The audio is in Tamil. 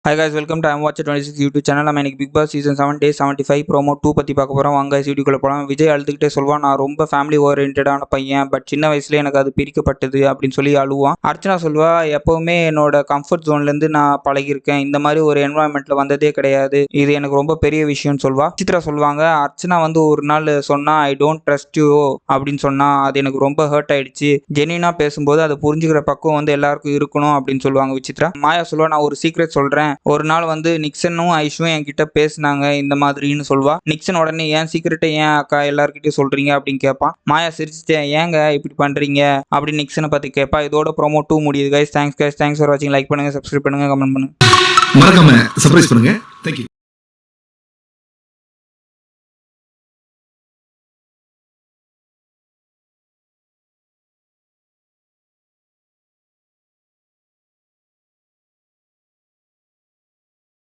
Hi guys, welcome to I'm Watch 26 YouTube channel. நம்ம இன்னைக்கு பிக் பாஸ் சீசன் 7 டே 75 ப்ரோமோ 2 பத்தி பார்க்க போறோம். வாங்க வீடியோக்குள்ள போலாம். விஜய் அழுதுகிட்டே சொல்வான், நான் ரொம்ப ஃபேமிலி ஓரியன்டான பையன், பட் சின்ன வயசுல எனக்கு அது பிரிக்கப்பட்டது அப்படின்னு சொல்லி அழுவான். அர்ச்சனா சொல்வா, எப்பவுமே என்னோட கம்ஃபர்ட் ஜோன்ல இருந்து நான் பழகிருக்கேன், இந்த மாதிரி ஒரு என்வரான்மெண்ட்ல வந்ததே கிடையாது, இது எனக்கு ரொம்ப பெரிய விஷயம்னு சொல்வா. சித்ரா சொல்வாங்க, அர்ச்சனா ஒரு நாள் சொன்னா ஐ டோன்ட் ட்ரஸ்ட் யூ அப்படின்னு சொன்னா அது எனக்கு ரொம்ப ஹர்ட் ஆயிடுச்சு. ஜெனினா பேசும்போது அதை புரிஞ்சுக்கிற பக்குவம் எல்லாருக்கும் இருக்கணும் அப்படின்னு சொல்லுவாங்க விசித்ரா. மாயா சொல்வா, நான் ஒரு சீக்ரெட் சொல்றேன், ஒரு நாள் நிக்சனும் ஐஷுவும் என்கிட்ட பேசினாங்க இந்த மாதிரின்னு சொல்வா. நிக்சன் உடனே ஏன் சீக்கிரட்டை ஏன் அக்கா எல்லார்கிட்டயும் சொல்றீங்க அப்படின்னு கேட்பான். மாயா சிரிச்சுட்டு ஏங்க இப்படி பண்றீங்க அப்படின்னு நிக்சனை பத்தி கேட்பா. இதோட ப்ரோமோ 2 முடியுது கைஸ். தேங்க்ஸ் ஃபார் வாட்சிங். லைக் பண்ணுங்க, சப்ஸ்கிரைப் பண்ணுங்க, கமெண்ட் பண்ணுங்க, மறக்காம சர்ப்ரைஸ் பண்ணுங்க. தேங்க்யூ.